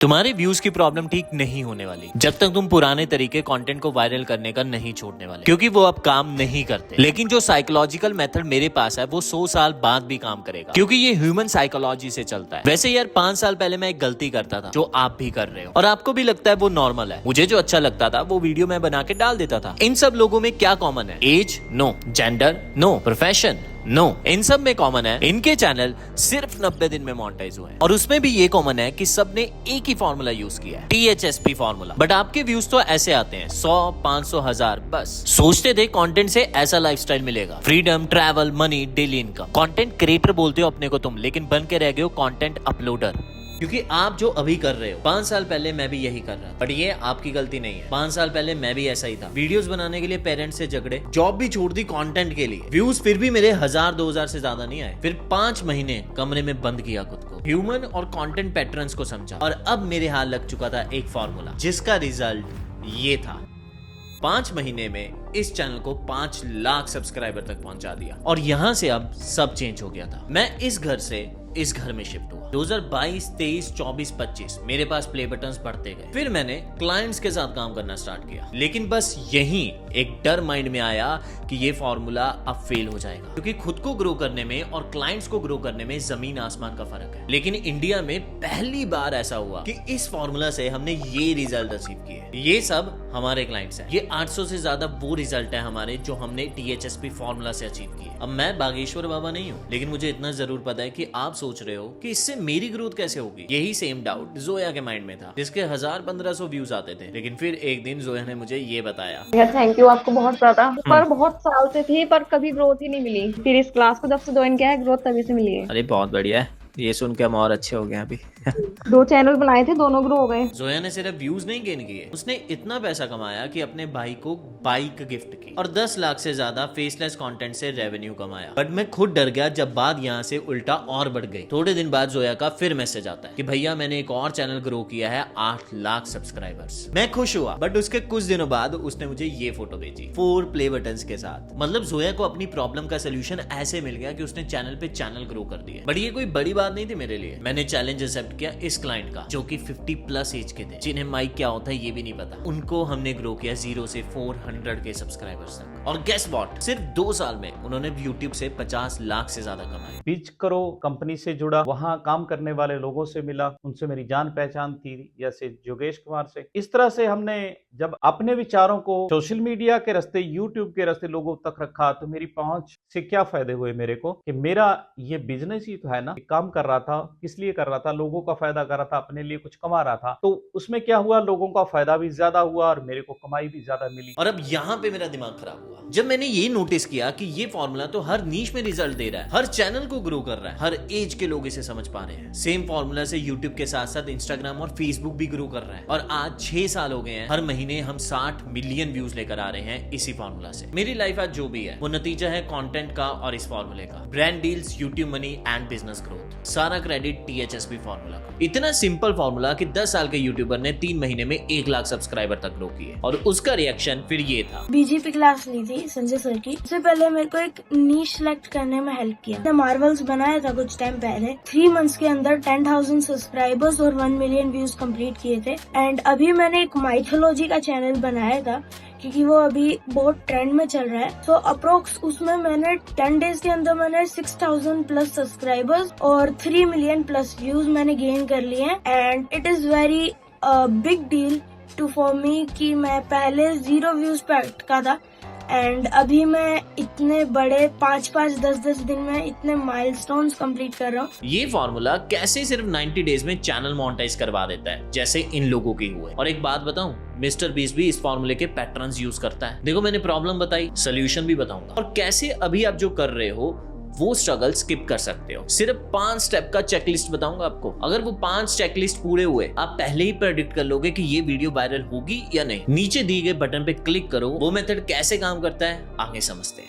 तुम्हारे व्यूज की प्रॉब्लम ठीक नहीं होने वाली जब तक तुम पुराने तरीके कंटेंट को वायरल करने का नहीं छोड़ने वाले, क्योंकि वो अब काम नहीं करते। लेकिन जो साइकोलॉजिकल मेथड मेरे पास है वो 100 साल बाद भी काम करेगा, क्योंकि ये ह्यूमन साइकोलॉजी से चलता है। वैसे यार 5 साल पहले मैं एक गलती करता था जो आप भी कर रहे हो और आपको भी लगता है वो नॉर्मल है। मुझे जो अच्छा लगता था वो वीडियो मैं बना के डाल देता था। इन सब लोगों में क्या कॉमन है? Age no, gender no, profession no, इन सब में कॉमन है इनके चैनल सिर्फ 90 दिन में मोनेटाइज हुए हैं। और उसमें भी ये कॉमन है कि सबने एक ही फॉर्मूला यूज किया है, THSP फॉर्मूला। बट आपके व्यूज तो ऐसे आते हैं 100, 500, 1000 बस। सोचते थे कंटेंट से ऐसा लाइफस्टाइल मिलेगा, freedom, travel, money, daily income. Content creator बोलते हो अपने को तुम, लेकिन बन के रह गए हो कंटेंट अपलोडर। क्योंकि आप जो अभी कर रहे हो 5 साल पहले मैं भी यही कर रहा था, बट ये आपकी गलती नहीं है। 5 साल पहले मैं भी ऐसा ही था। वीडियोस बनाने के लिए पेरेंट्स से झगड़े, जॉब भी छोड़ दी कंटेंट के लिए। व्यूज फिर भी मेरे 1000-2000 से ज्यादा नहीं आए। फिर 5 महीने कमरे में बंद किया खुद को, ह्यूमन और कंटेंट पैटर्न्स को समझा, और अब मेरे हाथ लग चुका था एक फॉर्मूला जिसका रिजल्ट ये था। 5 महीने में इस चैनल को 5 लाख सब्सक्राइबर तक पहुंचा दिया, और यहां से अब सब चेंज हो गया था। मैं इस घर से इस घर में शिफ्ट हुआ। 2022, 23, 24, 25 मेरे पास प्ले बटन्स बढ़ते गए। फिर मैंने क्लाइंट्स के साथ काम करना स्टार्ट किया, लेकिन बस यही एक डर माइंड में आया कि ये फॉर्मूला अब फेल हो जाएगा, क्योंकि खुद को ग्रो करने में और क्लाइंट्स को ग्रो करने में जमीन आसमान का फर्क है। लेकिन इंडिया में पहली बार ऐसा हुआ कि इस फॉर्मूला से हमने ये रिजल्ट अचीव किए। ये सब हमारे क्लाइंट्स हैं। ये 800 से ज्यादा वो रिजल्ट है हमारे जो हमने THSP फॉर्मूला से अचीव किए। अब मैं बागेश्वर बाबा नहीं हूँ, लेकिन मुझे इतना जरूर पता है कि आप सोच रहे हो कि इससे मेरी ग्रोथ कैसे होगी। यही सेम डाउट जोया के माइंड में था, जिसके 1000-1500 व्यूज आते थे। लेकिन फिर एक दिन जोया ने मुझे ये बताया। थैंक यू आपको बहुत ज्यादा। पर बहुत साल से थी पर कभी ग्रोथ ही नहीं मिली। फिर इस क्लास को जब से ज्वाइन किया है ग्रोथ तभी से मिली है। अरे बहुत बढ़िया है, ये सुन के हम और अच्छे हो गए अभी। 2 चैनल बनाए थे, दोनों ग्रो हो गए। जोया ने सिर्फ व्यूज नहीं गेन किए, उसने इतना पैसा कमाया कि अपने भाई को बाइक गिफ्ट की, और 10 लाख से ज्यादा फेसलेस कंटेंट से रेवेन्यू कमाया। बट मैं खुद डर गया जब बात यहाँ से उल्टा और बढ़ गई। थोड़े दिन बाद जोया का फिर मैसेज आता है कि भैया मैंने एक और चैनल ग्रो किया है, 8 लाख सब्सक्राइबर्स। मैं खुश हुआ, बट उसके कुछ दिनों बाद उसने मुझे ये फोटो भेजी 4 प्ले बटन्स के साथ। मतलब जोया को अपनी प्रॉब्लम का सोल्यूशन ऐसे मिल गया कि उसने चैनल पे चैनल ग्रो कर दिए। बट ये कोई बड़ी बात नहीं थी मेरे लिए। मैंने चैलेंज एक्सेप्ट किया इस क्लाइंट का, जो कि 50+ एज के थे, जिन्हें माइक क्या होता है ये भी नहीं पता। उनको हमने ग्रो किया 0 से 400 के सब्सक्राइबर्स तक। और गेस व्हाट, सिर्फ 2 साल में उन्होंने यूट्यूब से 50 लाख से ज्यादा कमाए। पिच करो कंपनी से जुड़ा, वहां काम करने वाले लोगों से मिला, उनसे मेरी जान पहचान थी, जैसे योगेश कुमार से। इस तरह से हमने जब अपने विचारों को सोशल मीडिया के रास्ते, यूट्यूब के रास्ते लोगों तक रखा, तो मेरी पहुंच से क्या फायदे हुए मेरे को कि मेरा ये बिजनेस ही तो है ना। काम कर रहा था, किस लिए कर रहा था? लोगों का फायदा कर रहा था, अपने लिए कुछ कमा रहा था। तो उसमें क्या हुआ, लोगों का फायदा भी ज्यादा हुआ और मेरे को कमाई भी ज्यादा मिली। और अब यहाँ पे मेरा दिमाग खराब हुआ जब मैंने ये नोटिस किया कि ये फॉर्मूला तो हर नीश में रिजल्ट दे रहा है, हर चैनल को ग्रो कर रहा है, हर एज के लोग इसे समझ पा रहे हैं। सेम फॉर्मूला से यूट्यूब के साथ साथ इंस्टाग्राम और फेसबुक भी ग्रो कर रहा है, और आज 6 साल हो गए हैं। हर महीने हम 60 मिलियन व्यूज लेकर आ रहे हैं इसी फॉर्मूला से। मेरी लाइफ आज जो भी है वो नतीजा है कंटेंट का और इस फॉर्मूले का। Brand deals, YouTube money and business growth, सारा क्रेडिट THSP फॉर्मूला का। इतना सिंपल फॉर्मूला कि 10 साल के यूट्यूबर ने 3 महीने में 1 लाख सब्सक्राइबर तक ग्रो किए, और उसका रिएक्शन फिर ये था। BGP क्लास ली थी संजय सर की। उससे पहले मेरे को एक नीश सिलेक्ट करने में हेल्प किया। मैंने मार्वल्स बनाया था कुछ टाइम पहले। 3 मंथ्स के अंदर 10,000 सब्सक्राइबर्स और 1 मिलियन व्यूज कंप्लीट किए थे। एंड अभी मैंने एक माइथोलॉजी का चैनल बनाया था, क्योंकि वो अभी बहुत ट्रेंड में चल रहा है। तो अप्रोक्स उसमें मैंने 10 डेज के अंदर मैंने 6,000+ सब्सक्राइबर्स और 3 मिलियन+ व्यूज मैंने गेन कर लिए हैं। And it is very big deal to for me कि मैं पहले 0 व्यूज पे अटका था, एंड अभी मैं इतने बड़े 5-5, 10-10 दिन में इतने माइलस्टोन्स कंप्लीट कर रहा हूँ। ये फॉर्मूला कैसे सिर्फ 90 डेज में चैनल मोनेटाइज करवा देता है, जैसे इन लोगों के हुए। और एक बात बताऊं, मिस्टर बीस्ट भी इस फॉर्मूले के पैटर्न्स यूज करता है। देखो मैंने प्रॉब्लम बताई, सोल्यूशन भी बताऊंगा, और कैसे अभी आप जो कर रहे हो वो स्ट्रगल स्किप कर सकते हो। सिर्फ 5 स्टेप का चेकलिस्ट बताऊंगा आपको। अगर वो 5 चेकलिस्ट पूरे हुए, आप पहले ही प्रेडिक्ट कर लोगे कि ये वीडियो वायरल होगी या नहीं। नीचे दिए गए बटन पे क्लिक करो। वो मेथड कैसे काम करता है आगे समझते हैं।